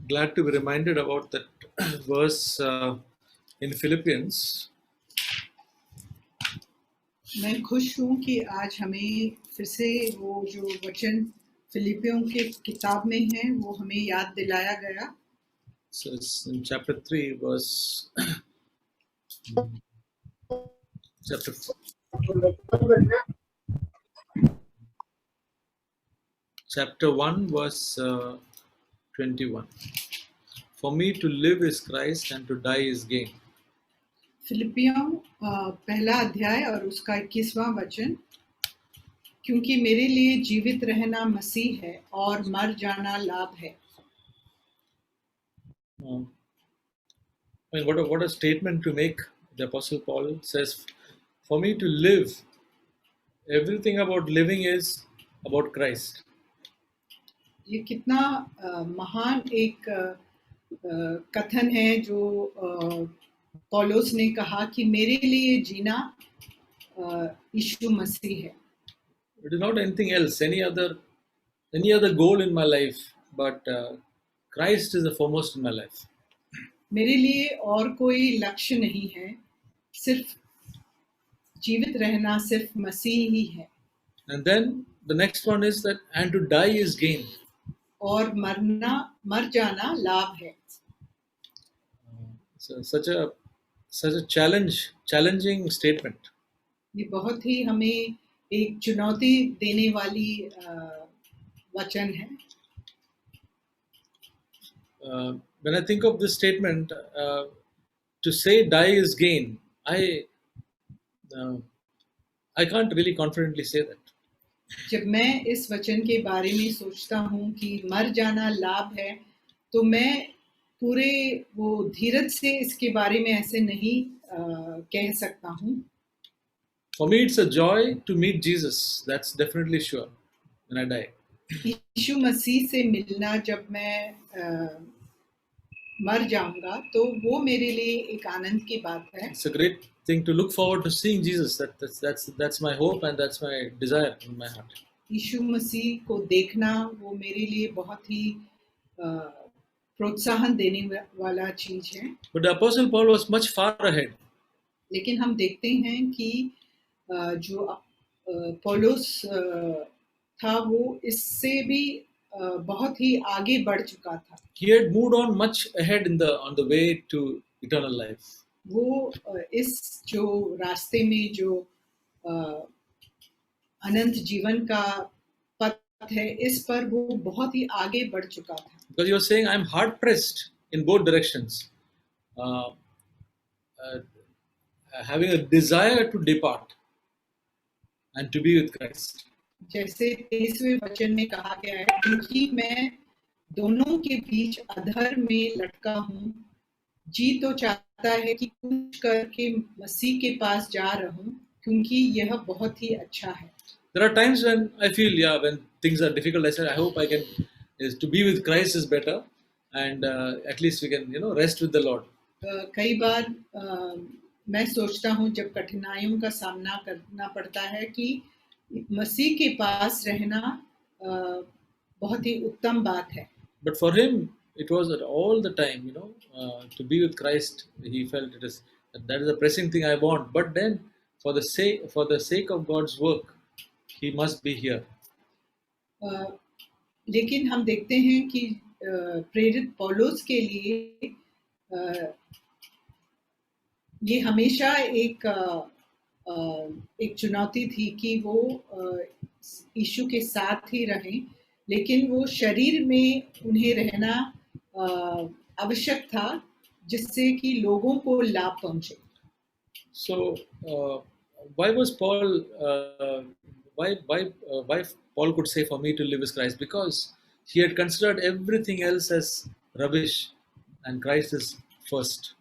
glad to be reminded about that verse in Philippians. मैं खुश हूँ कि आज हमें फिर से वो जो वचन फिलिपियों के किताब में है वो हमें याद दिलाया गया. So it's in chapter 3, verse chapter 1, verse 21. For me to live is Christ and to die is gain. फिलिपियों पहला अध्याय और उसका 21वां वचन. क्योंकि मेरे लिए जीवित रहना मसीह है और मर जाना लाभ है. I mean, what a statement to make. The Apostle Paul says, for me to live, everything about living is about Christ. ये कितना महान एक कथन है जो पौलुस ने कहा कि मेरे लिए जीना यीशु मसीह है. It is not anything else, any other goal in my life, but Christ is the foremost in my life. मेरे लिए और कोई लक्ष्य नहीं है, सिर्फ जीवित रहना सिर्फ मसीह ही है. And then the next one is that, and to die is gain. और मर जाना लाभ है. So such a challenging statement. ये बहुत ही हमें एक चुनौती देने वाली वचन है. When I think of this statement, to say die is gain, I can't really confidently say that. जब मैं इस वचन के बारे में सोचता हूँ कि मर जाना लाभ है, तो मैं पूरे वो धीरज से इसके बारे में ऐसे नहीं कह सकता हूँ. For me, it's a joy to meet Jesus. That's definitely sure. When I die. यीशु मसीह से मिलना जब मैं मर जाऊंगा, तो वो मेरे लिए एक आनंद की बात है. It's a great thing to look forward to seeing Jesus. That's my hope and that's my desire in my heart. यीशु मसीह को देखना वो मेरे लिए बहुत ही प्रोत्साहन देने वाला चीज है. But the Apostle Paul was much far ahead. लेकिन हम देखते हैं कि जो पौलुस था वो इससे भी बहुत ही आगे बढ़ चुका था. He had moved on much ahead on the way to eternal life. वो इस जो रास्ते में जो अनंत जीवन का पथ है, इस पर वो बहुत ही आगे बढ़ चुका था. Because he was saying, I'm hard pressed in both directions, having a desire to depart and to be with Christ. जैसे 23वें वचन में कहा गया है, क्योंकि मैं दोनों के बीच अधर में लटका हूँ, जी तो चाहता है कि कुछ करके मसीह के पास जा रहूं, क्योंकि यह बहुत ही अच्छा है. There are times when I feel, when things are difficult, I said, I hope to be with Christ is better, and at least we can, rest with the Lord. कई बार मैं सोचता हूँ जब कठिनाइयों का सामना करना पड़ता है कि मसीह के पास रहना बहुत ही उत्तम बात है. But for him, it was all the time, to be with Christ. He felt that is a pressing thing I want. But then, for the sake of God's work, he must be here. लेकिन हम देखते हैं कि प्रेरित पौलुस के लिए ये हमेशा एक चुनौती थी कि वो यीशु के साथ ही रहें, लेकिन वो शरीर में उन्हें रहना आवश्यक था जिससे कि लोगों को लाभ पहुंचे. So why Paul could say for me to live is Christ? Because he had considered everything else as rubbish and Christ is first.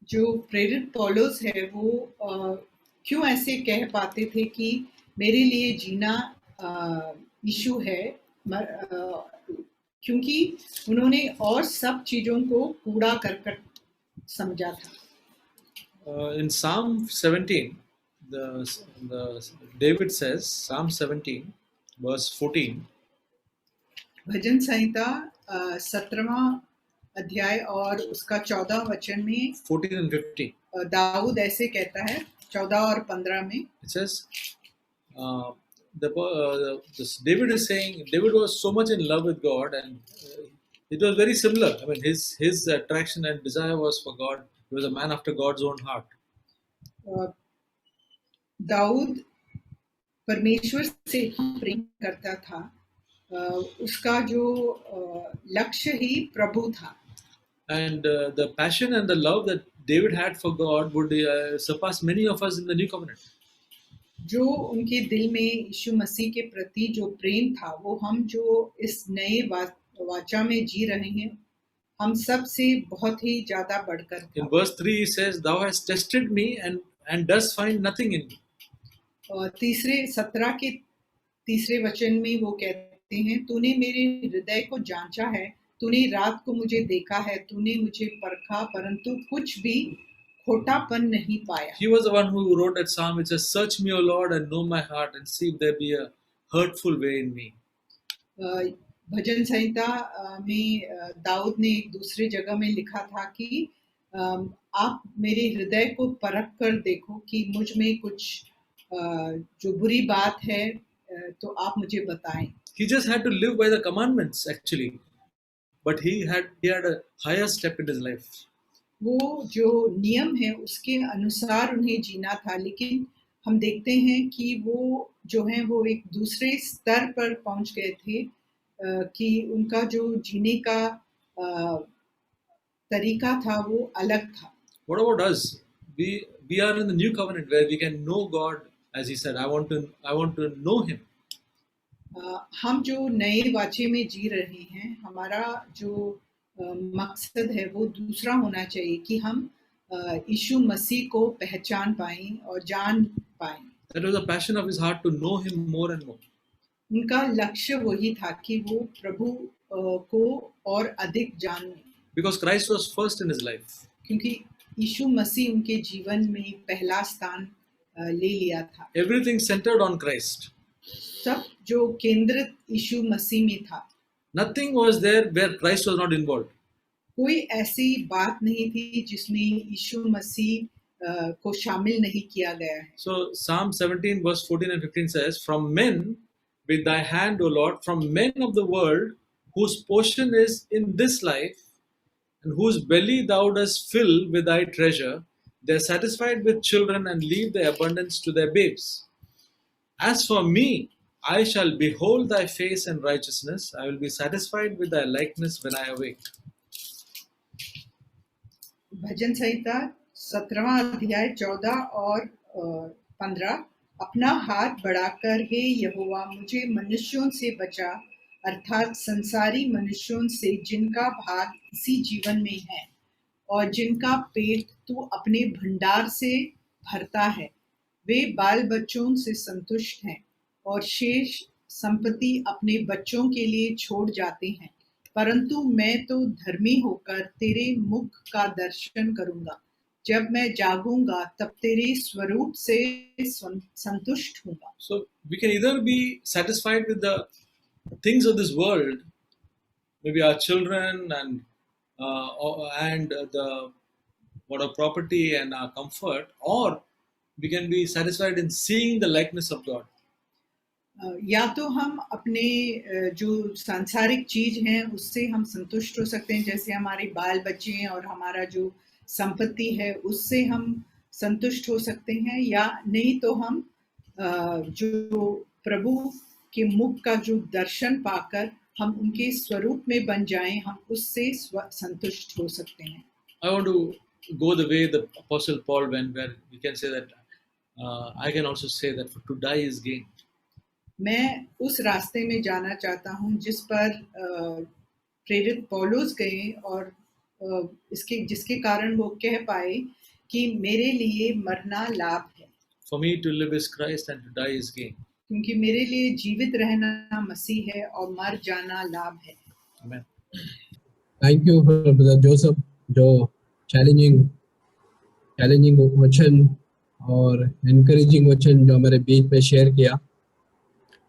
जो प्रेरित पौलुस है वो क्यों ऐसे कह पाते थे कि मेरे लिए जीना यीशु है, क्योंकि उन्होंने और सब चीजों को कूड़ा करकट समझा था. In Psalm 17, David says, Psalm 17, verse 14, भजन संहिता 17वां अध्याय और उसका 14 वचन में 14 and 15. दाऊद ऐसे कहता है 14 और 15 में It says, David is saying David was so much in love with God, and it was very similar. I mean, his attraction and desire was for God. He was a man after God's own heart. Dawood परमेश्वर से प्रेम करता था, उसका जो लक्ष्य ही प्रभु था. And the passion and the love that David had for God would surpass many of us in the new covenant. जो उनके दिल में यीशु मसीह के प्रति जो प्रेम था, वो हम जो इस नए वाचा में जी रहे हैं, हम सब से बहुत ही ज्यादा बढ़कर था. In verse 3 he says, "Thou hast tested me and dost find nothing in me." और 17 के तीसरे वचन में वो कहते हैं, तूने मेरे हृदय को जांचा है, तूने रात को मुझे देखा है, तूने मुझे परखा, परंतु कुछ भी खोटापन नहीं पाया. He was the one who wrote that psalm. It says, "Search me, O Lord, and know my heart, and see if there be a hurtful way in me." भजन संहिता में दाऊद ने एक दूसरे जगह में लिखा था कि आप मेरे हृदय को परख कर देखो कि मुझ में कुछ जो बुरी बात है तो आप मुझे बताएं. He just had to live by the commandments actually, but he had a higher step in his life. वो जो नियम है उसके अनुसार उन्हें जीना था, लेकिन हम देखते हैं कि वो जो है वो एक दूसरे स्तर पर पहुंच गए थे, कि उनका जो जीने का तरीका था वो अलग था. What about us? We are in the new covenant where we can know God, as he said, I want to know him. हम जो नए वाचे में जी रहे हैं, हमारा जो मकसद है वो दूसरा होना चाहिए कि हम यीशु मसीह को पहचान पाएं और जान पाएं. That was the passion of his heart, to know him more and more. उनका लक्ष्य वही था कि वो प्रभु को और अधिक जानें. Because Christ was first in his life. क्योंकि यीशु मसीह उनके जीवन में पहला स्थान ले लिया था. Everything centered on Christ. सब जो केंद्रित यीशु मसीह में था. Nothing was there where Christ was not involved. कोई ऐसी बात नहीं थी जिसमें यीशु मसीह को शामिल नहीं किया गया है. So Psalm 17 verse 14 and 15 says, "From men with thy hand, O Lord, from men of the world, whose portion is in this life, and whose belly thou dost fill with thy treasure, they are satisfied with children and leave their abundance to their babes. As for me, I shall behold thy face in righteousness. I will be satisfied with thy likeness when I awake." भजन संहिता 17वां अध्याय 14 और 15. अपना हाथ बढ़ाकर, हे यहोवा, मुझे मनुष्यों से बचा, अर्थात संसारी मनुष्यों से जिनका भाग इसी जीवन में है और जिनका पेट तू अपने भंडार से भरता है. वे बाल बच्चों से संतुष्ट हैं और शेष संपत्ति अपने बच्चों के लिए छोड़ जाते हैं, परंतु मैं तो धर्मी होकर तेरे मुख का दर्शन करूंगा. जब मैं जागूंगा तब तेरे स्वरूप से संतुष्ट होऊंगा. So we can either be satisfied with the things of this world, maybe our children and the what our property and our comfort, or we can be satisfied in seeing the likeness of God. या तो हम अपने जो सांसारिक चीज हैं उससे हम संतुष्ट हो सकते हैं, जैसे हमारे बाल बच्चे हैं और हमारा जो संपत्ति है उससे हम संतुष्ट हो सकते हैं, या नहीं तो हम जो प्रभु के मुख का जो दर्शन पाकर हम उनके स्वरूप में बन जाएं, हम उससे संतुष्ट हो सकते हैं. I want to go the way the Apostle Paul went, where we can say that I can also say that to die is gain. मैं उस रास्ते में जाना चाहता हूँ जिस पर प्रेरित पौलुस गए और जिसके कारण वो कह पाए कि मेरे लिए मरना लाभ है. For me to live is Christ and to die is gain. क्योंकि मेरे लिए जीवित रहना मसीह है और मर जाना लाभ है. Amen. Thank you for Brother Joseph, जो चैलेंजिंग वचन और एनकरेजिंग वचन जो हमारे बीच में शेयर किया.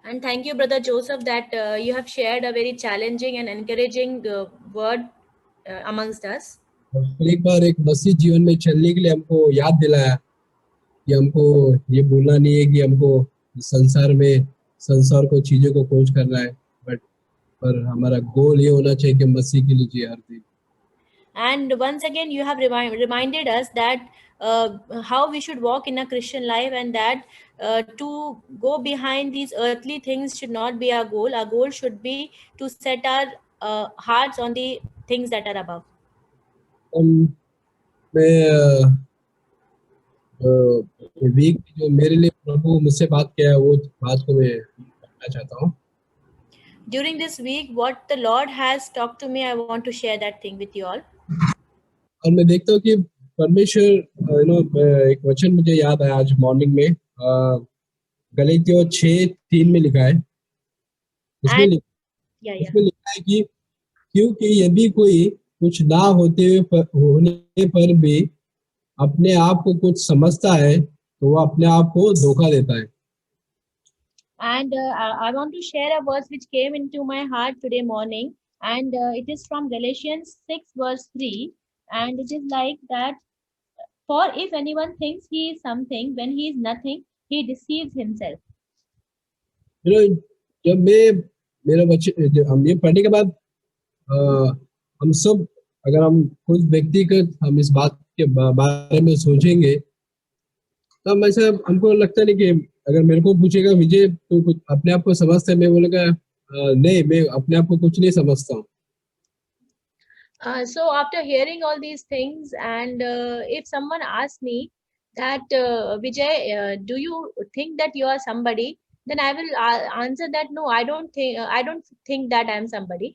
And thank you, Brother Joseph, that you have shared a very challenging and encouraging word amongst us. और एक बार एक मसीह जीवन में चलने के लिए हमको याद दिलाया कि हमको ये भूलना नहीं है कि हमको संसार को चीजों को खोज करना है, बट पर हमारा गोल ये होना चाहिए कि मसीह के लिए जिए हर दिन. And once again, you have reminded us that how we should walk in a Christian life, and that to go behind these earthly things should not be our goal. Our goal should be to set our hearts on the things that are above. मैं week जो मेरे लिए प्रभु मुझसे बात किया है वो बात को मैं कहना चाहता हूँ. During this week, what the Lord has talked to me, I want to share that thing with you all. और मैं देखता हूँ कि परमेश्वर एक वचन मुझे याद आया आज मॉर्निंग में, गलातियों 6:3 में लिखा है. इसमें And इसमें लिखा है कि क्योंकि यदि कोई कुछ ना होने पर भी अपने आप को कुछ समझता है तो वो अपने आप को धोखा देता है. And I want to share a verse which came into my heart today morning, and it is from Galatians 6:3, and it is like that, for if anyone thinks he is something when he is nothing, he deceives himself. जब मेरा बच्चे हम ये पढ़ने के बाद हम सब अगर हम खुद व्यक्तिगत हम इस बात के बारे में सोचेंगे तब ऐसा हमको लगता नहीं कि अगर मेरे को पूछेगा विजय तो कुछ अपने आप को समझता है, मैं बोलेगा नहीं, मैं अपने आप को कुछ नहीं समझता हूँ. So after hearing all these things, and if someone asks me that Vijay, do you think that you are somebody, then I will answer that no, I don't think that I am somebody.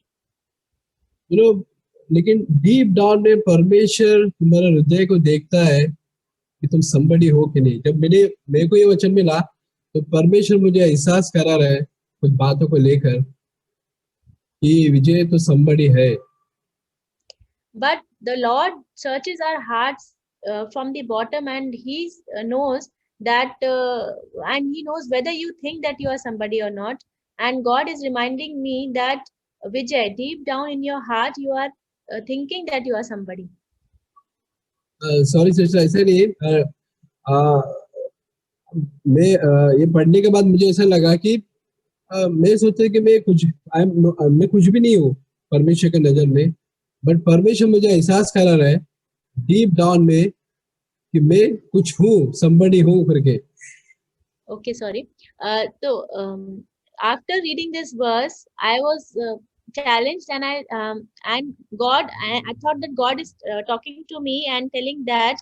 लेकिन deep down में परमेश्वर तुम्हारे हृदय को देखता है कि तुम somebody हो कि नहीं. जब मेरे को ये वचन मिला तो परमेश्वर मुझे एहसास करा रहा है कुछ बातों को लेकर कि विजय तो somebody है. But the Lord searches our hearts from the bottom, and He knows that, and He knows whether you think that you are somebody or not. And God is reminding me that, Vijay, deep down in your heart, you are thinking that you are somebody. Sorry sister, ऐसा नहीं. मैं ये पढ़ने के बाद मुझे ऐसा लगा कि मैं सोचता कि मैं कुछ भी नहीं हूँ परमेश्वर की नजर में, बट परमेश्वर मुझे एहसास करा रहा है डीप डाउन में कि मैं कुछ हूँ, somebody हूँ करके. Okay, sorry. So after reading this verse, I was challenged, and and God, I thought that God is talking to me and telling that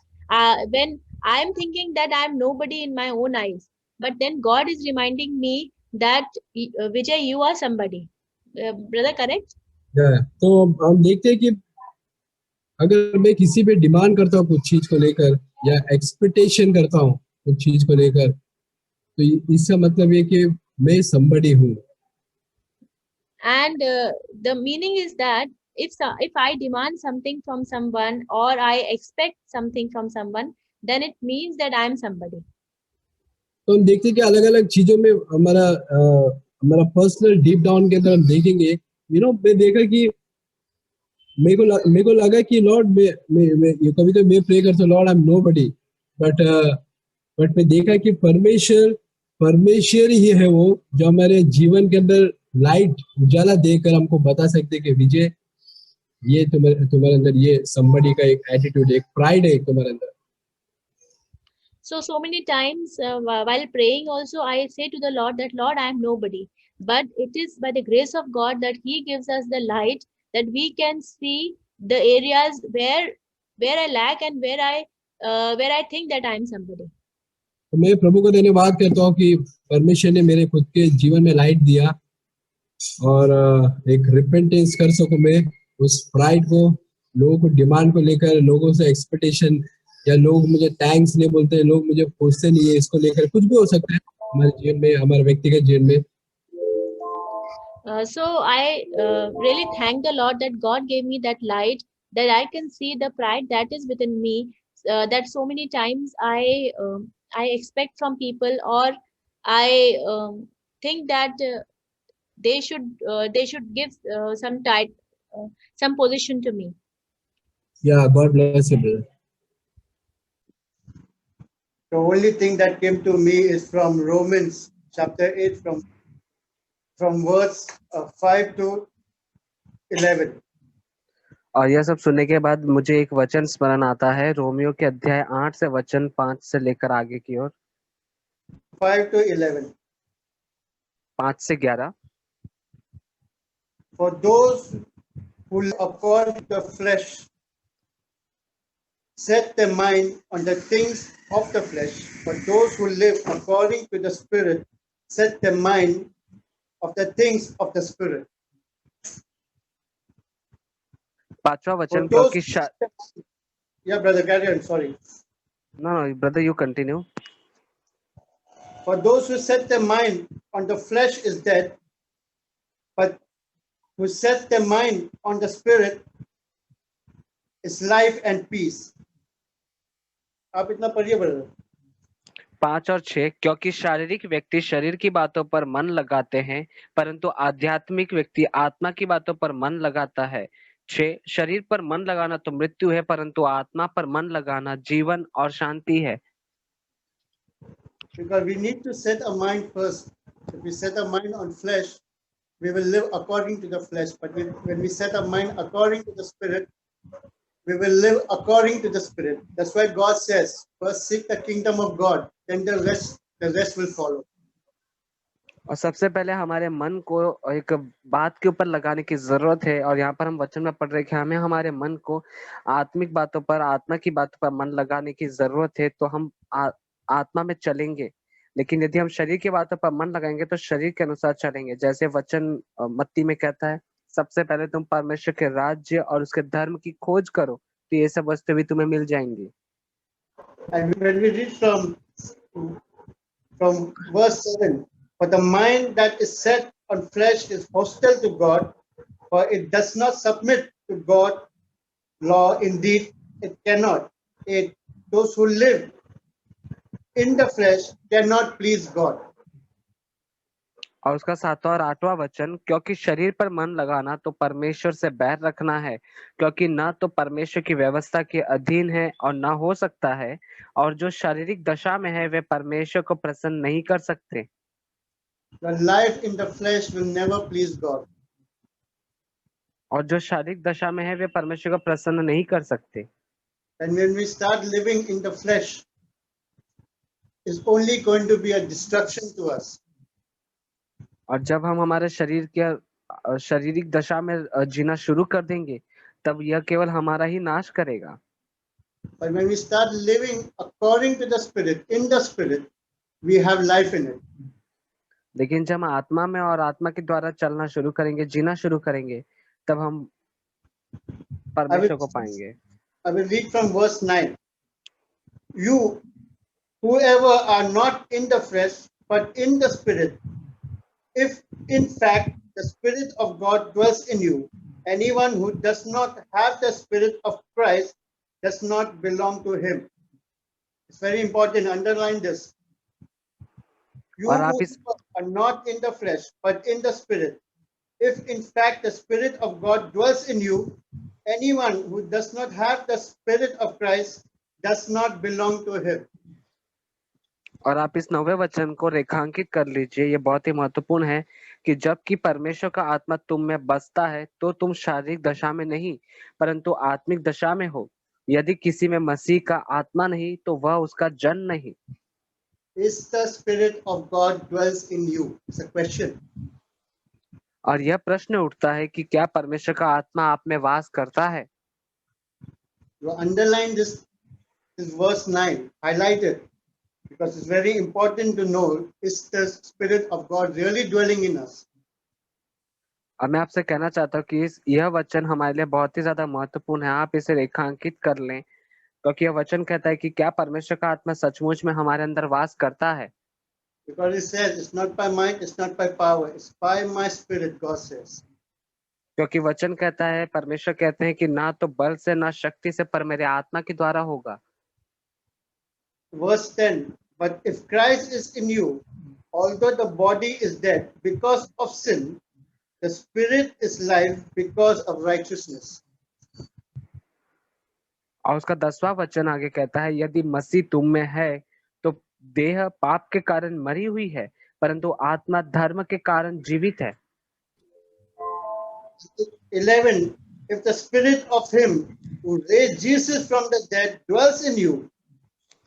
when I am thinking that I am nobody in my own eyes, but then God is reminding me that Vijay, you are somebody. Brother, correct? तो हम देखते हैं कि अगर मैं किसी पे demand करता हूँ कुछ चीज को लेकर या एक्सपेक्टेशन करता हूँ कुछ चीज को लेकर, तो इसका मतलब ये कि मैं somebody हूँ. And the meaning is that if I demand something from someone, or I expect something from someone, then it means that I am somebody. तो हम देखते हैं कि अलग अलग चीजों में हमारा पर्सनल डीप डाउन के अंदर हम देखेंगे. मैं देखा कि मेरे को लगा कि लॉर्ड मैं कभी तो मैं प्रे करता हूँ Lord I am nobody, but मैं देखा कि परमेश्वर ही है वो जो हमारे जीवन के अंदर लाइट उजाला देकर हमको बता सकते कि विजय ये तुम्हारे अंदर ये somebody का एक एटीट्यूड, एक प्राइड है तुम्हारे अंदर. So many times while praying also, I say to the Lord that, Lord, I am nobody. But it is by the grace of God that He gives us the light, that we can see the areas where I lack, and where I think that I am somebody. तो मैं प्रभु को धन्यवाद करता हूँ कि परमेश्वर ने मेरे खुद के जीवन में लाइट दिया और एक रिपेंटेंस कर सकूं मैं उस प्राइड को, लोगों को डिमांड को लेकर, लोगों से एक्सपेक्टेशन, या लोग मुझे थैंक्स नहीं बोलते, लोग मुझे पूछते नहीं है, इसको लेकर कुछ भी हो सकता है हमारे जीवन में, हमारे व्यक्तिगत जीवन में. So I really thank the Lord that God gave me that light, that I can see the pride that is within me, that so many times I expect from people, or I think that they should give some position to me. Yeah, God bless you, brother. The only thing that came to me is from Romans chapter 8, from verse 5 to 11. और यह सब सुनने के बाद मुझे एक वचन स्मरण आता है, रोमियो के अध्याय 8 से वचन 5 से लेकर आगे की ओर, 5 to 11. 5 से 11. For those who live according to the flesh set their mind on the things of the flesh, but those who live according to the Spirit set their mind of the things of the Spirit. पांचवा For वचन, those क्योंकि yeah, brother, carry on. Sorry. no, brother, you continue. For those who set their mind on the flesh is dead, but who set their mind on the Spirit is life and peace. आप इतना पढ़िए brother. 5 और 6, क्योंकि शारीरिक व्यक्ति शरीर की बातों पर मन लगाते हैं, परंतु आध्यात्मिक व्यक्ति आत्मा की बातों पर मन लगाता है. 6, शरीर पर मन लगाना तो मृत्यु है, परंतु आत्मा पर मन लगाना जीवन और शांति है. Because we need to set our mind first. If we set our mind on flesh, we will live according to the flesh. But when we set our mind according to the Spirit, we will live according to the Spirit. That's why God says, first seek the kingdom of God, then the rest will follow. और सबसे पहले हमारे मन को एक बात के ऊपर लगाने की जरूरत है, और यहाँ पर हम वचन में पढ़ रहे हैं कि हमें हमारे मन को आत्मिक बातों पर, आत्मा की बातों पर मन लगाने की जरूरत है, तो हम आत्मा में चलेंगे. लेकिन यदि हम शरीर की बातों पर मन लगाएंगे तो शरीर के अनुसार चलेंगे. जैसे वचन मत्ती में कहता है, सबसे पहले तुम परमेश्वर के राज्य और उसके धर्म की खोज करो, तो ये सब वस्तु भी तुम्हें मिल जाएंगी. And when we read from verse 7, for the mind that is set on flesh is hostile to God, for it does not submit to God's law. Indeed, it cannot. Those who live in the flesh cannot please God. और उसका 7वां और 8वां वचन, क्योंकि शरीर पर मन लगाना तो परमेश्वर से बैर रखना है, क्योंकि न तो परमेश्वर की व्यवस्था के अधीन है और न हो सकता है, और जो शारीरिक दशा में है वे परमेश्वर को प्रसन्न नहीं कर सकते. The life in the flesh will never please God. और जो शारीरिक दशा में है वे परमेश्वर को प्रसन्न नहीं कर सकते. And when we start living in the flesh, it's only going to be a destruction to us. और जब हम हमारे शरीर के शारीरिक दशा में जीना शुरू कर देंगे, तब यह केवल हमारा ही नाश करेगा. But when we start living according to the Spirit, in the Spirit, we have life in it. लेकिन जब हम आत्मा में और आत्मा के द्वारा चलना शुरू करेंगे, जीना शुरू करेंगे, तब हम परमेश्वर को पाएंगे. I will read from verse 9. You, whoever are not in the flesh, but in the Spirit, if in fact the Spirit of God dwells in you, anyone who does not have the Spirit of Christ does not belong to him. It's very important, underline this. You who are not in the flesh, but in the Spirit, if in fact the Spirit of God dwells in you, anyone who does not have the Spirit of Christ does not belong to him. और आप इस 9वें वचन को रेखांकित कर लीजिए. ये बहुत ही महत्वपूर्ण है कि जबकि परमेश्वर का आत्मा तुम में बसता है तो तुम शारीरिक दशा में नहीं परंतु आत्मिक दशा में हो. यदि किसी में मसीह का आत्मा नहीं तो वह उसका जन नहीं. Is the Spirit of God dwells in you? It's a question. और यह प्रश्न उठता है कि क्या परमेश्वर का आत्मा आप में वास करता है. You underline this verse 9, highlight it, because it's very important to know, is the Spirit of God really dwelling in us? अब मैं आपसे कहना चाहता हूँ कि यह वचन हमारे लिए बहुत ही ज्यादा महत्वपूर्ण है. आप इसे रेखांकित कर लें, क्योंकि यह वचन कहता है कि क्या परमेश्वर का आत्मा सचमुच में हमारे अंदर वास करता है. Because it says, it's not by might, it's not by power, it's by my Spirit, God says. क्योंकि वचन कहता है, परमेश्वर कहते हैं कि ना तो बल से ना शक्ति से पर मेरे आत्मा के द्वारा होगा. Verse 10, but if Christ is in you, although the body is dead because of sin, the spirit is life because of righteousness. और उसका 10वां वचन आगे कहता है, यदि मसीह तुम में है तो देह पाप के कारण मरी हुई है, परंतु आत्मा धर्म के कारण जीवित है। 11. If the spirit of him who raised Jesus from the dead dwells in you,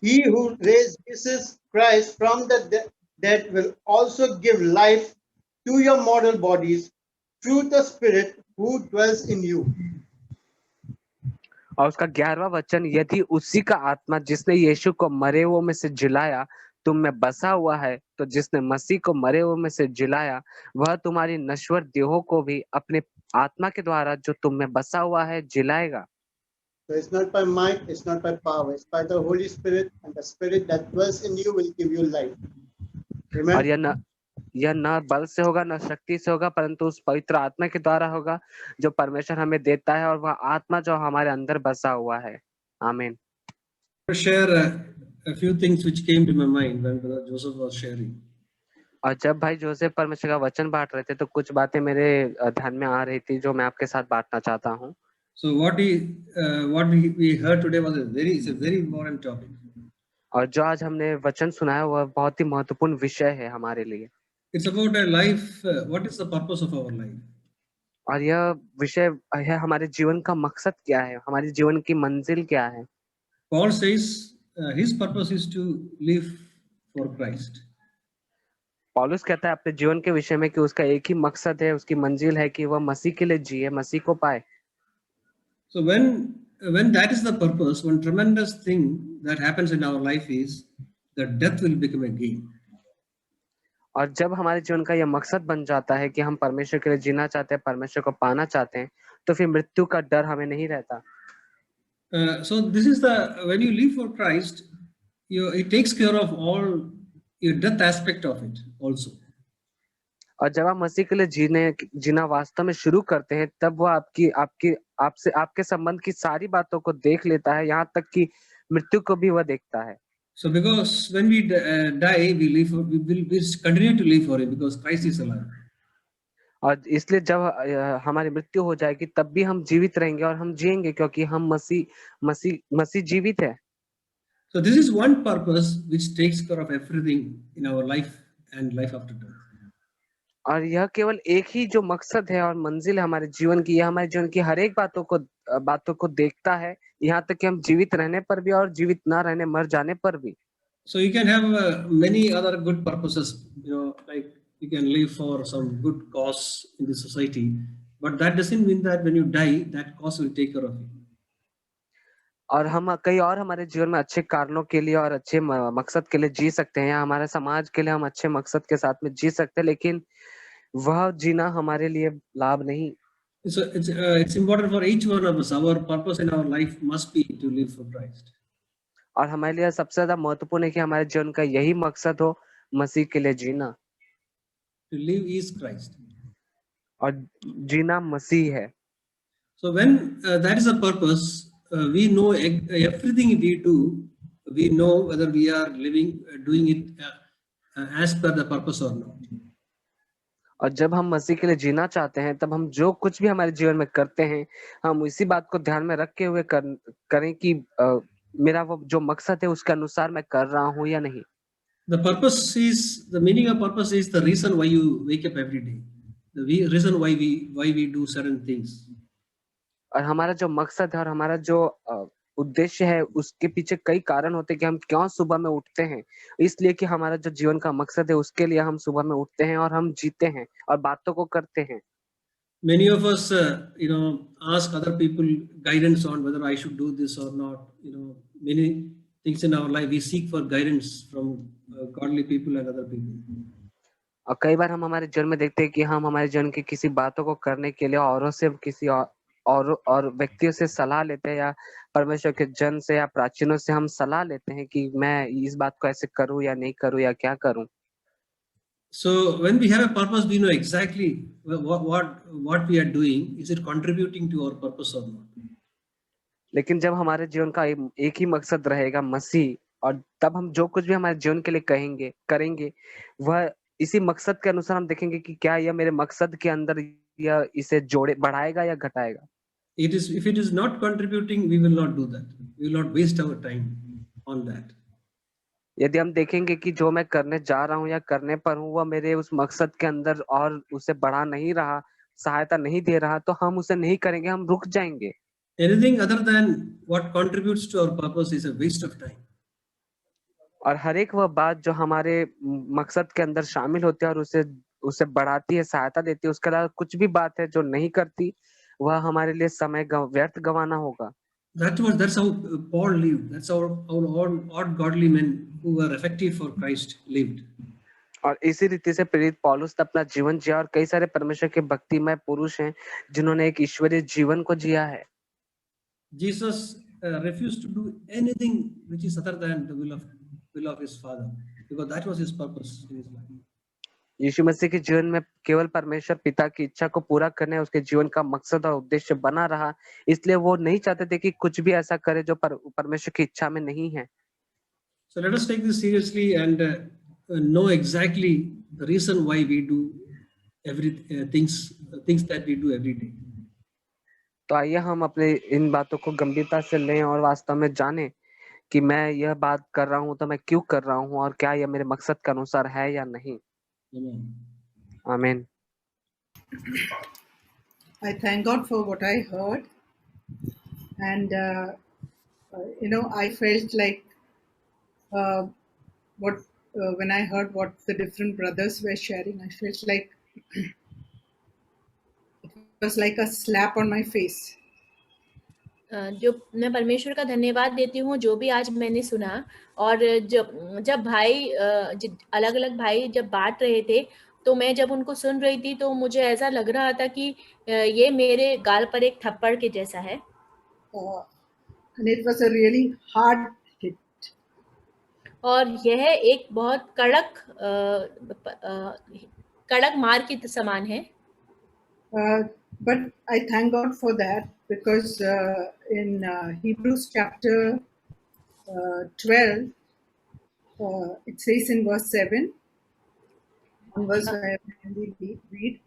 he who raised Jesus Christ from the dead will also give life to your mortal bodies through the spirit who dwells in you. और उसका 11वां वचन, यदि उसी का आत्मा जिसने यीशु को मरे हुओं में से जिलाया तुम में बसा हुआ है, तो जिसने मसीह को मरे हुओं में से जिलाया वह तुम्हारी नश्वर देहों को भी अपने आत्मा के द्वारा जो तुम में बसा हुआ है जिलाएगा। So it's not by might, it's not by power, it's by the Holy Spirit, and the Spirit that dwells in you will give you life. Amen. और यह न बल से होगा न शक्ति से होगा, परंतु उस पवित्र आत्मा के द्वारा होगा जो परमेश्वर हमें देता है, और वह आत्मा जो हमारे अंदर बसा हुआ है। आमीन। Share a few things which came to my mind when Brother Joseph was sharing. और जब भाई जोसेफ परमेश्वर का वचन बांट रहे थे तो कुछ बातें मेरे ध्यान में आ रही थी जो मैं आपके साथ बांटना चाहता हूँ। So what we heard today was it's a very important topic. और जो आज हमने वचन सुना है वह बहुत ही महत्वपूर्ण विषय है हमारे लिए। It's about a life. What is the purpose of our life? और यह विषय है हमारे जीवन का मकसद क्या है, हमारे जीवन की मंजिल क्या है। Paul says his purpose is to live for Christ. पौलुस कहता है अपने जीवन के विषय में कि उसका एक ही मकसद है, उसकी मंजिल है कि वह मसीह के लिए जिए, मसीह को पाए। So when that is the purpose, one tremendous thing that happens in our life is that death will become a gain. और जब हमारे जीवन का यह मकसद बन जाता है कि हम परमेश्वर के लिए जीना चाहते हैं, परमेश्वर को पाना चाहते हैं, तो फिर मृत्यु का डर हमें नहीं रहता। So this is when you live for Christ, it takes care of all your death aspect of it also. और जब आप मसीह के लिए जीना वास्तव में शुरू करते हैं, तब वो आपके संबंध की सारी बातों को देख लेता है, यहाँ तक कि मृत्यु को भी वह देखता है। So because when we die, we will continue to live for it because Christ is alive. और इसलिए जब हमारी मृत्यु हो जाएगी तब भी हम जीवित रहेंगे और हम जिएंगे क्योंकि हम मसीह जीवित है। So this is one purpose which takes care of everything in our life and life after death. और यह केवल एक ही जो मकसद है और मंजिल है हमारे जीवन की, यह हमारे जीवन की हर एक बातों को देखता है, यहाँ तक कि हम जीवित रहने पर भी और जीवित ना रहने, मर जाने पर भी। So you can have many other good purposes, like you can live for some good cause in the society, but that doesn't mean that when you die, that cause will take care of you. और हम कई और हमारे जीवन में अच्छे कारणों के लिए और अच्छे मकसद के लिए जी सकते हैं, या हमारे समाज के लिए हम अच्छे मकसद के साथ में जी सकते हैं, लेकिन वह जीना हमारे लिए लाभ नहीं। So it's important for each one of us. Our purpose in our life must be to live for Christ. और हमारे लिए सबसे ज्यादा महत्वपूर्ण है कि हमारे जीवन का यही मकसद हो, मसीह के लिए जीना। To live is Christ. और जीना मसीह है। So when that is the purpose, we know everything we do. We know whether we are doing it as per the purpose or not. और जब हम मसीह के लिए जीना चाहते हैं, तब हम जो कुछ भी हमारे जीवन में करते हैं, हम इसी बात को ध्यान में रखते हुए करें कि मेरा वो जो मकसद है उसके अनुसार मैं कर रहा हूँ या नहीं। The meaning of purpose is the reason why you wake up every day. The reason why we do certain things. और हमारा जो मकसद है और हमारा जो उद्देश्य है, उसके पीछे कई कारण होते हैं कि हम क्यों सुबह में उठते हैं। इसलिए कि हमारा जो जीवन का मकसद है उसके लिए हम सुबह में उठते हैं और हम जीते हैं और बातों को करते हैं। Many of us, ask other people guidance on whether I should do this or not. Many things in our life we seek for guidance from godly people and other people. और कई बार हम हमारे जीवन में देखते हैं कि हम हमारे जीवन की किसी बातों को करने के लिए औरों से किसी और व्यक्तियों से सलाह लेते हैं, या परमेश्वर के जन से या प्राचीनों से हम सलाह लेते हैं कि मैं इस बात को ऐसे करूं या नहीं करूं या क्या करूं। So when we have a purpose, we know exactly what we are doing. Is it contributing to our purpose or not? लेकिन जब हमारे जीवन का एक ही मकसद रहेगा मसीह, और तब हम जो कुछ भी हमारे जीवन के लिए करेंगे, वह इसी मकसद के अनुसार हम देखेंगे कि क्या यह मेरे मकसद के अंदर यह इसे बढ़ाएगा या घटाएगा। If it is not contributing, we will not do that. We will not waste our time on that. यदि हम देखेंगे कि जो मैं करने जा रहा हूँ या करने पर हूँ, वह मेरे उस मकसद के अंदर और उसे बढ़ा नहीं रहा, सहायता नहीं दे रहा, तो हम उसे नहीं करेंगे, हम रुक जाएंगे। Anything other than what contributes to our purpose is a waste of time. और हर एक वह बात जो हमारे मकसद के अंदर शामिल होती है और उसे बढ़ाती है, सहायता देती है, उसके अलावा कुछ भी बात है जो नहीं करती, वह हमारे लिए समय व्यर्थ गंवाना होगा। That's how Paul lived. That's how all godly men who were effective for Christ lived. और इसी रीति से प्रेरित पौलुस ने अपना जीवन जिया और कई सारे परमेश्वर के भक्तिमय पुरुष हैं जिन्होंने एक ईश्वरीय जीवन को जिया है। Jesus refused to do anything which is other than the will of his Father, because that was his purpose in his life. यीशु मसीह के जीवन में केवल परमेश्वर पिता की इच्छा को पूरा करने उसके जीवन का मकसद और उद्देश्य बना रहा, इसलिए वो नहीं चाहते थे कि कुछ भी ऐसा करे जो परमेश्वर की इच्छा में नहीं है। So let us take this seriously and know exactly the reason why we do things that we do every day. तो आइए हम अपने इन बातों को गंभीरता से लें और वास्तव में जानें कि मैं यह बात कर रहा हूँ तो मैं क्यों कर रहा हूँ और क्या यह मेरे मकसद के अनुसार है या नहीं। Amen. आमीन। I thank God for what I heard, and I felt like when I heard what the different brothers were sharing, I felt like it was like a slap on my face. जो मैं परमेश्वर का धन्यवाद देती हूँ जो भी आज मैंने सुना, और जब भाई अलग अलग भाई जब बांट रहे थे तो मैं जब उनको सुन रही थी तो मुझे ऐसा लग रहा था कि ये मेरे गाल पर एक थप्पड़ के जैसा है। And it was a really hard hit. और यह एक बहुत कड़क मार के समान है। But I thank God for that, because in Hebrews chapter 12, it says in verse 7, one verse I read,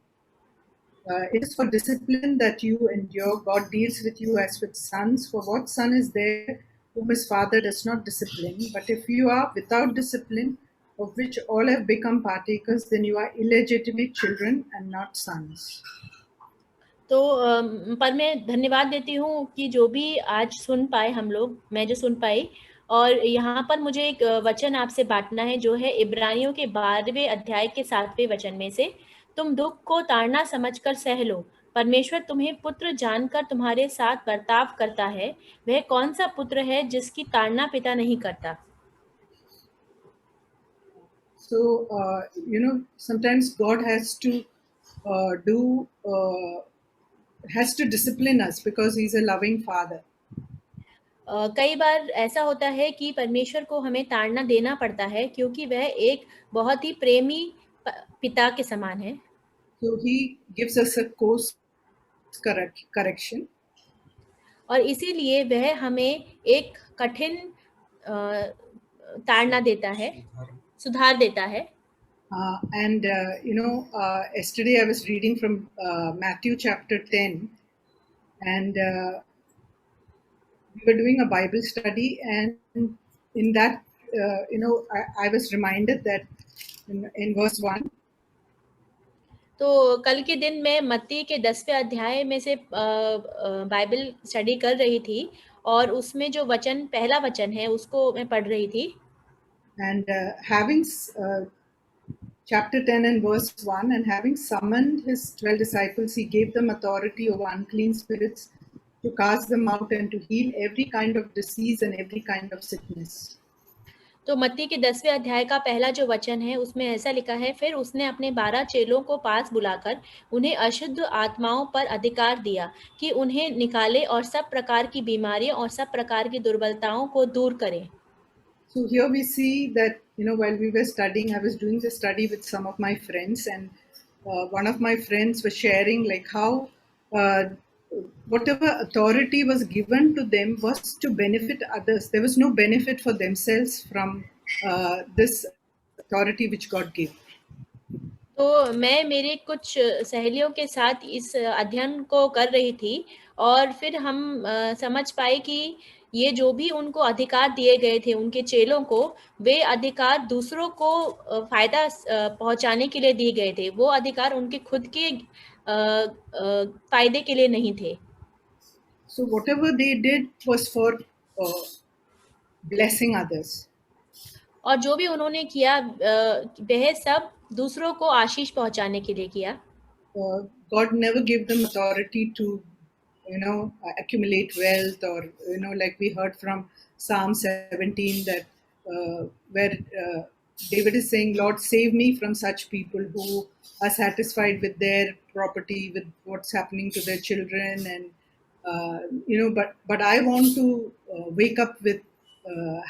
it is for discipline that you endure. God deals with you as with sons. For what son is there whom his father does not discipline? But if you are without discipline, of which all have become partakers, then you are illegitimate children and not sons. तो पर मैं धन्यवाद देती हूँ कि जो भी आज सुन पाए हम लोग, मैं जो सुन पाई, और यहाँ पर मुझे एक वचन आपसे बांटना है जो है इब्रानियों के 12वें अध्याय के 7वें वचन में से, तुम दुख को ताड़ना समझकर सह लो, परमेश्वर तुम्हें पुत्र जानकर तुम्हारे साथ बर्ताव करता है, वह कौन सा पुत्र है जिसकी ताड़ना पिता नहीं करता। So, sometimes God has to has to discipline us because he's a loving father. कई बार ऐसा होता है कि परमेश्वर को हमें ताड़ना देना पड़ता है क्योंकि वह एक बहुत ही प्रेमी पिता के समान है। So he gives us a course correction. और इसीलिए वह हमें एक कठिन ताड़ना देता है, सुधार देता है। And yesterday I was reading from Matthew chapter 10, and we were doing a Bible study, and in that, I was reminded that in verse 1. तो कल के दिन मैं मत्ती के 10वें अध्याय में से बाइबल स्टडी कर रही थी, और उसमें जो वचन पहला वचन है उसको मैं पढ़ रही थी। And having chapter 10 and verse 1, and having summoned his 12 disciples, he gave them authority over unclean spirits to cast them out and to heal every kind of disease and every kind of sickness. तो मत्ती के 10वें अध्याय का पहला जो वचन है उसमें ऐसा लिखा है, फिर उसने अपने 12 चेलों को पास बुलाकर उन्हें अशुद्ध आत्माओं पर अधिकार दिया कि उन्हें निकाले और सब प्रकार की बीमारियों और सब प्रकार की दुर्बलताओं को दूर करें। So here we see that, while we were studying, I was doing the study with some of my friends, and one of my friends was sharing like how whatever authority was given to them was to benefit others. There was no benefit for themselves from this authority which God gave. तो मैं मेरे कुछ सहेलियों के साथ इस अध्ययन को कर रही थी और फिर हम समझ पाए कि ये जो भी उनको अधिकार दिए गए थे उनके चेलों को, वे अधिकार दूसरों को फ़ायदा पहुँचाने के लिए दिए गए थे। वो अधिकार उनके खुद के फ़ायदे के लिए नहीं थे। So whatever they did was for blessing others. और जो भी उन्होंने किया वह सब दूसरों को आशीष पहुँचाने के लिए किया। God never gave them authority to, accumulate wealth, or like we heard from Psalm 17 that where David is saying, "Lord, save me from such people who are satisfied with their property, with what's happening to their children, and but I want to wake up with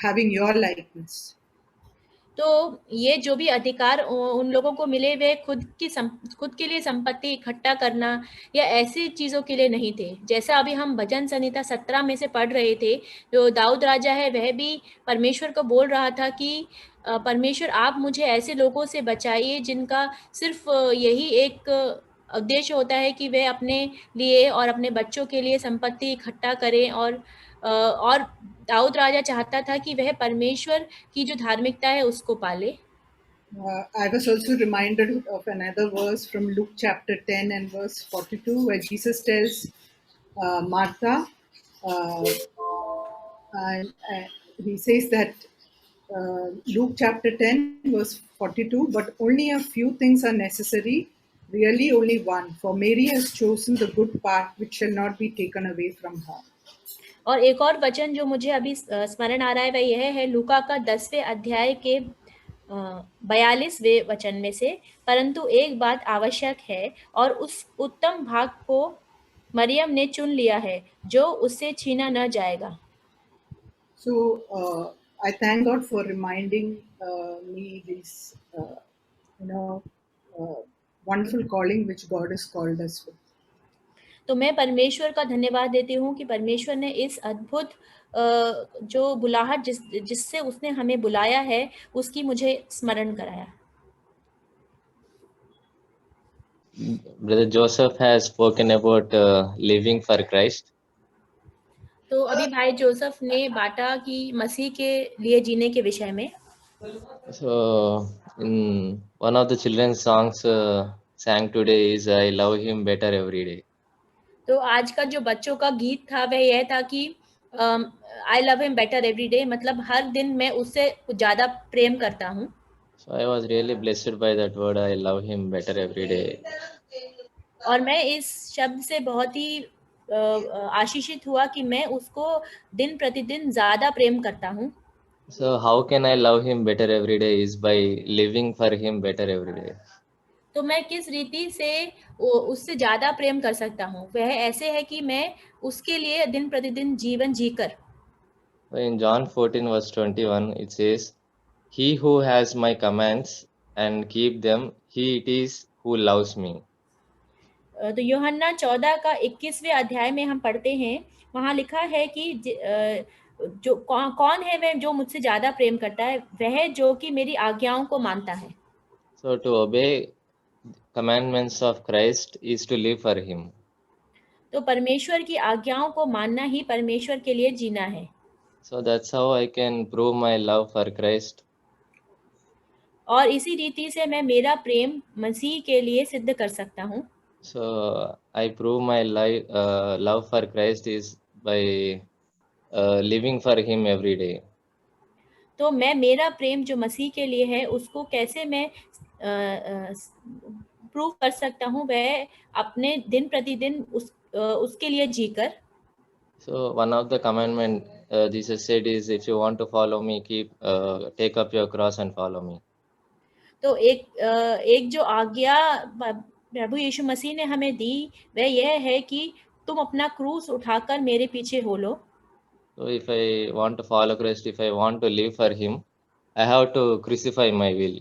having your likeness." तो ये जो भी अधिकार उन लोगों को मिले वे खुद के लिए संपत्ति इकट्ठा करना या ऐसी चीज़ों के लिए नहीं थे। जैसा अभी हम भजन संहिता 17 में से पढ़ रहे थे, जो दाऊद राजा है वह भी परमेश्वर को बोल रहा था कि परमेश्वर आप मुझे ऐसे लोगों से बचाइए जिनका सिर्फ यही एक उद्देश्य होता है कि वे अपने लिए और अपने बच्चों के लिए संपत्ति इकट्ठा करें और दाऊद राजा चाहता था कि वह परमेश्वर की जो धार्मिकता है उसको पाले। I was also reminded of another verse from Luke chapter 10 and verse 42, where Jesus tells Martha, and he says that Luke chapter 10 verse 42, but only a few things are necessary, really only one, for Mary has chosen the good part which shall not be taken away from her. और एक और वचन जो मुझे अभी स्मरण आ रहा है वह यह है लूका का 10वें अध्याय के 42वें वचन में से, परंतु एक बात आवश्यक है और उस उत्तम भाग को मरियम ने चुन लिया है जो उससे छीना न जाएगा। So I thank God for reminding me this wonderful calling which God has called us with. तो मैं परमेश्वर का धन्यवाद देती हूँ कि परमेश्वर ने इस अद्भुत जो बुलाहट जिससे उसने हमें बुलाया है उसकी मुझे स्मरण कराया। Brother Joseph has spoken about living for Christ. तो अभी भाई जोसेफ ने बाटा कि मसीह के लिए जीने के विषय में। So in one of the children's songs sang today is I love him better every day. तो आज का जो बच्चों का गीत था वह यह था कि I love him better every day, मतलब हर दिन मैं उससे ज़्यादा प्रेम करता हूँ। So I was really blessed by that word, I love him better every day. और मैं इस शब्द से बहुत ही आशीषित हुआ कि मैं उसको दिन प्रतिदिन ज़्यादा प्रेम करता हूँ। So how can I love him better every day is by living for him better every day. तो मैं किस रीति से उससे ज़्यादा प्रेम कर सकता हूँ, वह ऐसे है कि मैं उसके लिए दिन प्रतिदिन जीवन जीकर। In John 14 verse 21 it says, he who has my commands and keep them, he it is who loves me. तो यूहन्ना 14 का 21वें अध्याय में हम पढ़ते हैं, वहाँ लिखा है कि जो कौन है वह जो मुझसे ज़्यादा प्रेम करता है, वह जो कि मेरी आज्ञाओं को मानता है। So to obey commandments of Christ is to live for him. तो परमेश्वर की आज्ञाओं को मानना ही परमेश्वर के लिए जीना है। So that's how I can prove my love for Christ. और इसी रीति से मैं मेरा प्रेम मसीह के लिए सिद्ध कर सकता हूँ। So I prove my love for Christ is by living for him every day. तो मैं मेरा प्रेम जो मसीह के लिए है उसको कैसे मैं प्रूव कर सकता हूँ, वह अपने दिन प्रतिदिन उसके लिए जीकर। So one of the commandment Jesus said is, if you want to follow me, take up your cross and follow me. तो एक जो आज्ञा प्रभु यीशु मसीह ने हमें दी वह यह है कि तुम अपना क्रूस उठाकर मेरे पीछे हो लो। So if I want to follow Christ, if I want to live for him, I have to crucify my will.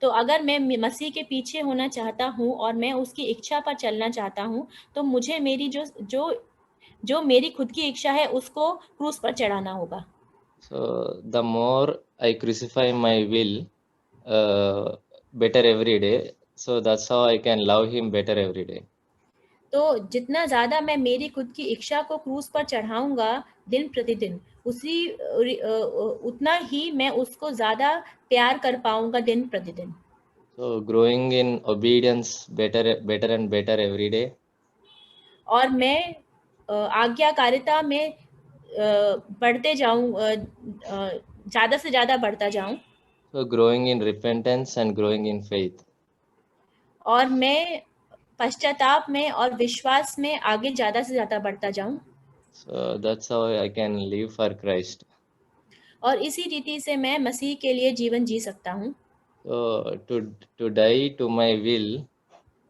तो अगर मैं मसीह के पीछे होना चाहता हूँ और मैं उसकी इच्छा पर चलना चाहता हूँ, तो मुझे मेरी जो मेरी खुद की इच्छा है उसको क्रूस पर चढ़ाना होगा। So the more I crucify my will better every day, so that's how I can love him better every day. तो जितना ज़्यादा मैं मेरी खुद की इच्छा को क्रूस पर चढ़ाऊँगा दिन प्रतिदिन, उतना ही मैं उसको ज़्यादा प्यार कर पाऊँगा दिन प्रतिदिन। So growing in obedience better and better every day. और मैं आज्ञाकारिता में बढ़ते जाऊँ, ज़्यादा से ज़्यादा बढ़ता जाऊँ। So growing in repentance and growing in faith. और मैं पश्चाताप में और विश्वास में आगे ज़्यादा से ज़्यादा बढ़ता जाऊँ। So that's how I can live for Christ. और इसी रीति से मैं मसीह के लिए जीवन जी सकता हूँ। So to die to my will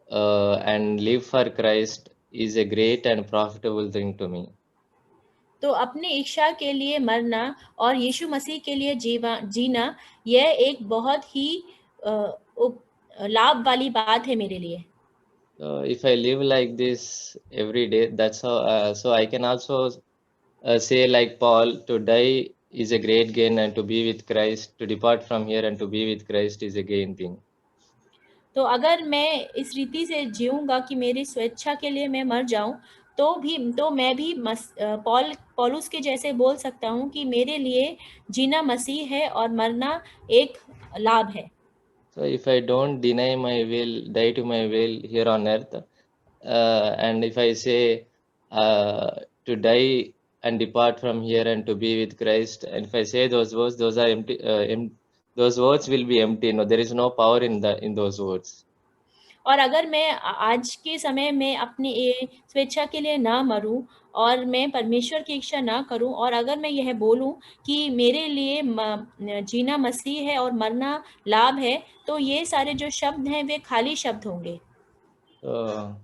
and live for Christ is a great and profitable thing to me. तो अपनी इच्छा के लिए मरना और यीशु मसीह के लिए जीना, यह एक बहुत ही लाभ वाली बात है मेरे लिए। If I live like this every day, that's how. So I can also say like Paul, to die is a great gain, and to be with Christ, to depart from here and to be with Christ is a gain thing. तो अगर मैं इस रीति से जीऊँगा कि मेरी स्वेच्छा के लिए मैं मर जाऊँ, तो मैं भी पौलुस के जैसे बोल सकता हूँ कि मेरे लिए जीना मसीह है और मरना एक लाभ है। So if I don't deny my will, die to my will here on earth, and if I say to die and depart from here and to be with Christ, and if I say those words, those are empty. Those words will be empty. No, there is no power in those words. और अगर मैं आज के समय में अपनी स्वेच्छा के लिए ना मरूं और मैं परमेश्वर की इच्छा ना करूं, और अगर मैं यह बोलूं कि मेरे लिए जीना मसीह है और मरना लाभ है, तो ये सारे जो शब्द हैं वे खाली शब्द होंगे। So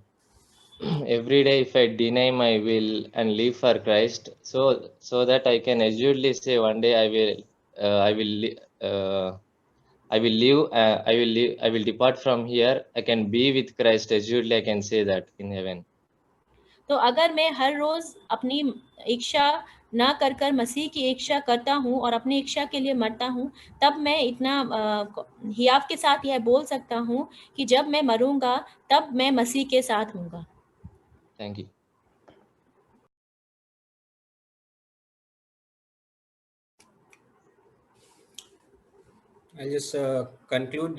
every day, if I deny my will and live for Christ, so that I can assuredly say one day I will live. I will depart from here. I can be with Christ. Assuredly, I can say that in heaven. तो अगर मैं हर रोज अपनी इच्छा ना कर मसीह की इच्छा करता हूँ और अपनी इच्छा के लिए मरता हूँ, तब मैं इतना हियाव के साथ यह बोल सकता हूँ कि जब मैं मरूंगा तब मैं मसीह के साथ हूँगा। Thank you. I'll just conclude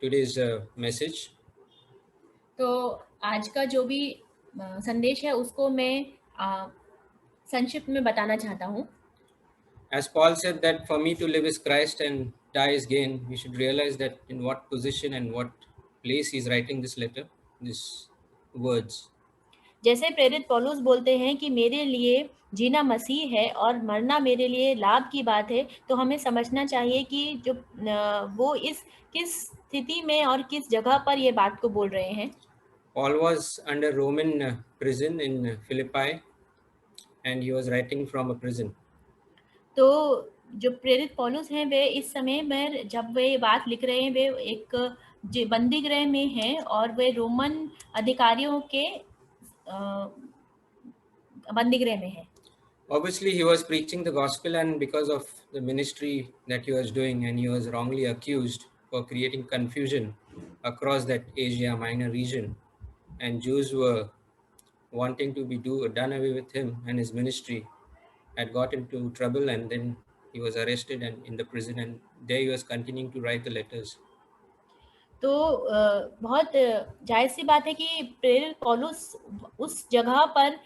today's message. तो आज का जो भी संदेश है उसको मैं संक्षिप्त में बताना चाहता हूँ। As Paul said that for me to live is Christ and die is gain, we should realize that in what position and what place he's writing this letter, these words. जैसे प्रेरित पौलुस बोलते हैं कि मेरे लिए जीना मसीह है और मरना मेरे लिए लाभ की बात है, तो हमें समझना चाहिए कि जो वो किस स्थिति में और किस जगह पर ये बात को बोल रहे हैं। Paul was under Roman prison in Philippi and he was writing from a prison. तो जो प्रेरित पौलुस हैं वे इस समय में जब वे ये बात लिख रहे हैं, वे एक बंदी गृह में हैं और वे रोमन अधिकारियों के बंदी गृह में हैं। Obviously, he was preaching the gospel, and because of the ministry that he was doing, and he was wrongly accused for creating confusion across that Asia Minor region, and Jews were wanting to be done away with him and his ministry, had got into trouble, and then he was arrested and in the prison, and there he was continuing to write the letters. तो बहुत जायज़ सी बात है कि प्रेरित पौलुस उस जगह पर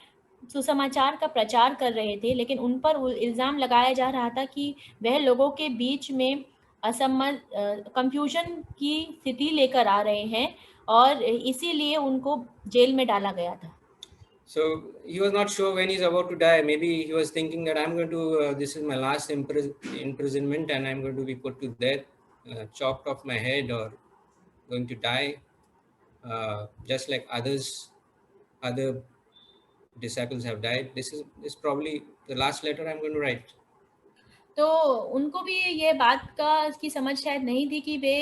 सुसमाचार का प्रचार कर रहे थे, लेकिन उन पर इल्ज़ाम लगाया जा रहा था कि वह लोगों के बीच में कंफ्यूजन की स्थिति लेकर आ रहे हैं और इसीलिए उनको जेल में डाला गया था। So he was not sure when he's about to die. Maybe he was thinking that I'm going to, this is my last imprisonment and I'm going to be put to death, chopped off my head, or going to die, just like other disciples have died. This is probably the last letter I'm going to write. तो उनको भी ये बात की समझ शायद नहीं थी कि वे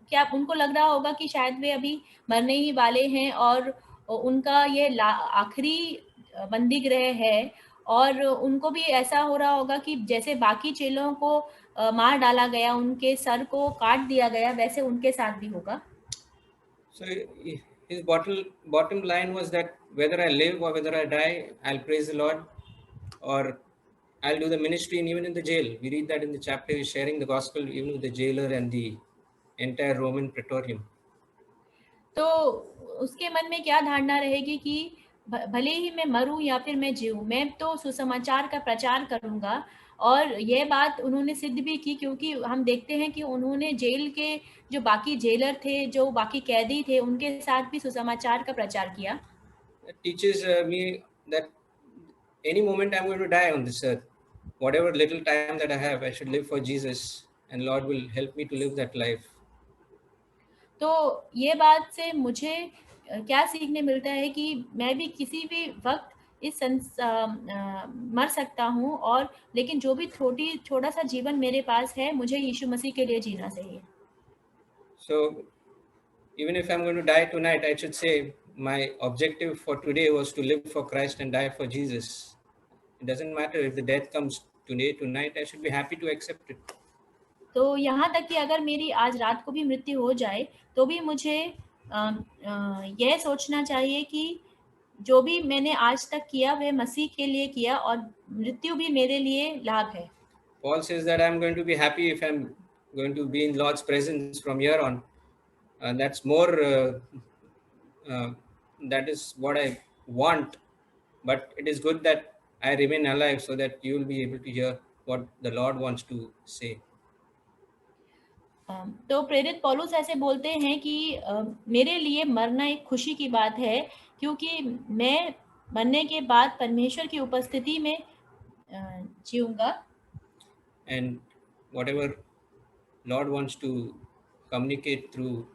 क्या उनको लग रहा होगा कि शायद वे अभी मरने ही वाले हैं और उनका ये आखिरी बंदीगृह है, और उनको भी ऐसा हो रहा होगा कि जैसे बाकी चेलों को मार डाला गया, उनके सर को काट दिया गया, वैसे उनके साथ भी होगा। So his bottom line was that whether I live or whether I die, I'll praise the Lord, or I'll do the ministry, and even in the jail. We read that in the chapter, he's sharing the gospel even with the jailer and the entire Roman praetorium. तो उसके मन में क्या धारणा रहेगी कि भले ही मैं मरूं या फिर मैं जीऊं, मैं तो सुसमाचार का प्रचार करूंगा। और यह बात उन्होंने सिद्ध भी की, क्योंकि हम देखते हैं कि उन्होंने जेल के जो बाकी जेलर थे, जो बाकी कैदी थे, उनके साथ भी सुसमाचार का प्रचार किया। It teaches me that any moment I'm going to die on this earth, whatever little time that I have, I should live for Jesus, and Lord will help me to live that life. तो ये बात से मुझे क्या सीखने मिलता है कि मैं भी किसी भी वक्त मर सकता हूँ, और लेकिन जो भी छोटा सा जीवन मेरे पास है, मुझे यीशु मसीह के लिए जीना चाहिए। So even if I'm going to die tonight, I should say my objective for today was to live for Christ and die for Jesus. It doesn't matter if the death comes today, tonight, I should be happy to accept it. तो यहाँ तक कि अगर मेरी आज रात को भी मृत्यु हो जाए, तो भी मुझे यह सोचना चाहिए कि जो भी मैंने आज तक किया वह मसीह के लिए किया, और मृत्यु भी मेरे लिए लाभ है। Paul says that I'm going to be happy if I'm going to be in Lord's presence from here on. That's more, that is what I want. But it is good that I remain alive so that you will be able to hear what the Lord wants to say. तो प्रेरित पौलुस ऐसे बोलते हैं कि मेरे लिए मरना एक खुशी की बात है, क्योंकि मैं मरने के बाद परमेश्वर की उपस्थिति में जीऊंगा। And whatever Lord wants to communicate through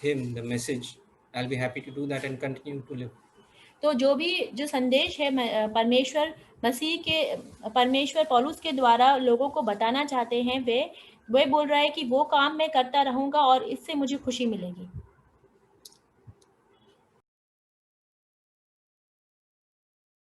him, the message, I'll be happy to do that and continue to live. तो जो संदेश है परमेश्वर पौलुस के द्वारा लोगों को बताना चाहते हैं, वे बोल रहा है कि वो काम मैं करता रहूंगा और इससे मुझे खुशी मिलेगी।